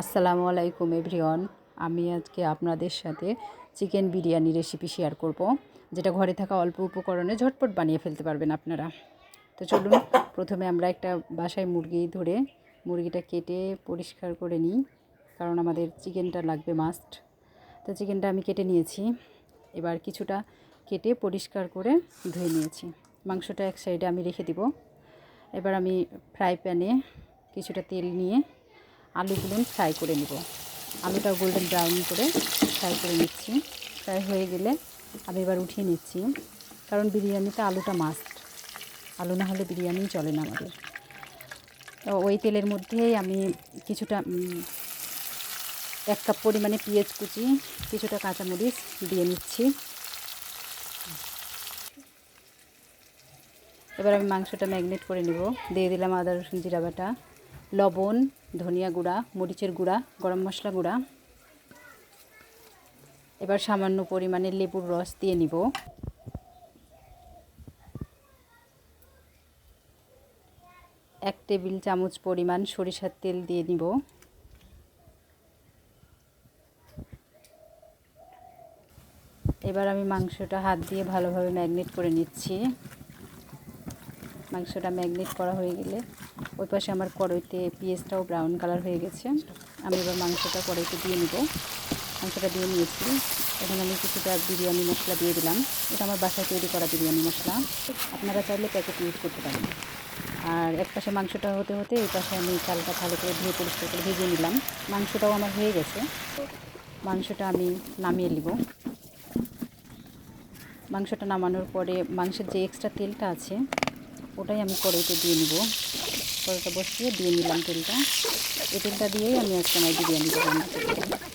আসসালামু আলাইকুম এভরিওয়ান। আমি আজকে আপনাদের সাথে চিকেন বিরিয়ানি রেসিপি শেয়ার করব, যেটা ঘরে থাকা অল্প উপকরণে ঝটপট বানিয়ে ফেলতে পারবেন আপনারা। তো চলুন, প্রথমে আমরা একটা বাসায় মুরগি ধরে মুরগিটা কেটে পরিষ্কার করে নিই, কারণ আমাদের চিকেনটা লাগবে মাস্ট। তো চিকেনটা আমি কেটে নিয়েছি, এবার কিছুটা কেটে পরিষ্কার করে ধুয়ে নিয়েছি। মাংসটা এক সাইডে আমি রেখে দিব। এবার আমি ফ্রাই প্যানে কিছুটা তেল নিয়ে আলুগুলো ফ্রাই করে নিব। আলুটা গোল্ডেন ব্রাউন করে ফ্রাই করে নিচ্ছি। ফ্রাই হয়ে গেলে আমি এবার উঠিয়ে নিচ্ছি, কারণ বিরিয়ানিতে আলুটা মাস্ট। আলু না হলে বিরিয়ানি চলে না আমাদের। তো ওই তেলের মধ্যেই আমি কিছুটা 1 কাপ পরিমাণে পেঁয়াজ কুচি, কিছুটা কাঁচামরিচ দিয়ে নিচ্ছি। এবার আমি মাংসটা ম্যারিনেট করে নেব। দিয়ে দিলাম আদা রসুন জিরা বাটা, লবণ, ধনিয়া গুঁড়া, মরিচের গুঁড়া, গরম মশলা গুঁড়া। এবার সামান্য পরিমাণে লেবুর রস দিয়ে নিব। 1 টেবিল চামচ পরিমাণ সরিষার তেল দিয়ে নিব। এবার আমি মাংসটা হাত দিয়ে ভালোভাবে ম্যারিনেট করে নিচ্ছি। মাংসটা ম্যারিনেট করা হয়ে গেলে ওই পাশে আমার কড়াইতে পেঁয়াজটাও ব্রাউন কালার হয়ে গেছে। আমি এবার মাংসটা কড়াইতে দিয়ে নিব। মাংসটা দিয়ে নিয়েছি। এখন আমি কিছুটা বিরিয়ানি মশলা দিয়ে দিলাম। এটা আমার বাসায় তৈরি করা বিরিয়ানি মশলা, আপনারা চাইলে প্যাকেট ইউজ করতে পারেন। আর এক পাশে মাংসটা হতে হতে এই পাশে আমি চালটা ভালো করে ধুয়ে পরিষ্কার করে ভেজে নিলাম। মাংসটাও আমার হয়ে গেছে। মাংসটা আমি নামিয়ে নিব। মাংসটা নামানোর পরে মাংসের যে এক্সট্রা তেলটা আছে ওটাই আমি কড়াইতে দিয়ে নিব। কড়াইটা বসিয়ে দিয়ে নিলাম তেলটা। এই তেলটা দিয়েই আমি আজকে আমার বিরিয়ানিটা রান্না করব।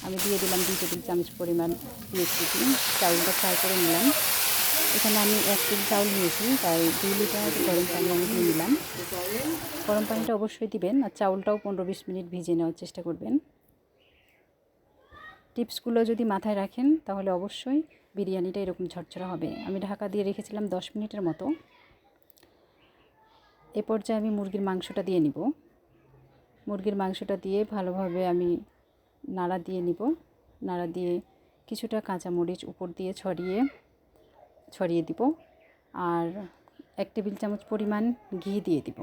আমি দিয়ে দিলাম 2 টেবিল চামচ পরিমাণ পেঁয়াজ কুচি। চাউলটা ফ্রাই করে নিলাম। এখানে আমি 1 কেজি চাউল নিয়েছি, তাই 2 লিটার গরম পানি আমি দিয়ে নিলাম। গরম পানিটা অবশ্যই দিবেন, আর চাউলটাও 15-20 মিনিট ভিজিয়ে নেওয়ার চেষ্টা করবেন। টিপসগুলো যদি মাথায় রাখেন তাহলে অবশ্যই বিরিয়ানিটা এরকম ঝরঝরা হবে। আমি ঢাকা দিয়ে রেখেছিলাম 10 মিনিটের মতো। এ পর্যায়ে আমি মুরগির মাংসটা দিয়ে নিব। মুরগির মাংসটা দিয়ে ভালোভাবে আমি নাড়া দিয়ে নিব। নাড়া দিয়ে কিছুটা কাঁচামরিচ উপর দিয়ে ছড়িয়ে দিব। আর 1 টেবিল চামচ পরিমাণ ঘি দিয়ে দিব।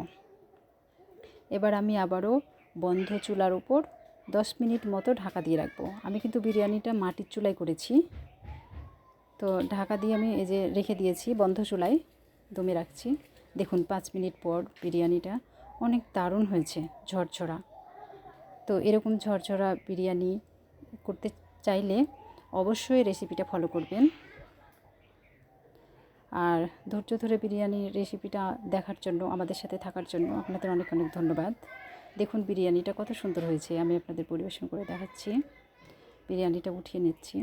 এবার আমি আবারও বন্ধ চুলার উপর 10 মিনিট মতো ঢাকা দিয়ে রাখবো। আমি কিন্তু বিরিয়ানিটা মাটির চুলায় করেছি, তো ঢাকা দিয়ে আমি এই যে রেখে দিয়েছি, বন্ধ চুলায় দমে রাখছি। দেখুন 5 মিনিট পর বিরিয়ানিটা অনেক দারুণ হয়েছে, ঝরঝরা। তো এরকম ঝরঝরা বিরিয়ানি করতে চাইলে অবশ্যই রেসিপিটা ফলো করবেন। আর ধৈর্য ধরে বিরিয়ানির রেসিপিটা দেখার জন্য, আমাদের সাথে থাকার জন্য আপনাদের অনেক অনেক ধন্যবাদ। দেখুন বিরিয়ানিটা কত সুন্দর হয়েছে, আমি আপনাদের পরিবেশন করে দেখাচ্ছি। বিরিয়ানিটা উঠিয়ে নিচ্ছি।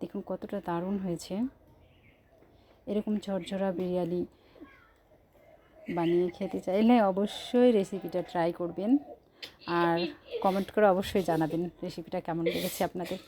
দেখুন কতটা দারুণ হয়েছে। এরকম ঝরঝরা বিরিয়ানি বানিয়ে খেতে চাইলে অবশ্যই রেসিপিটা ট্রাই করবেন, আর কমেন্ট করে অবশ্যই জানাবেন রেসিপিটা কেমন লেগেছে আপনাদের।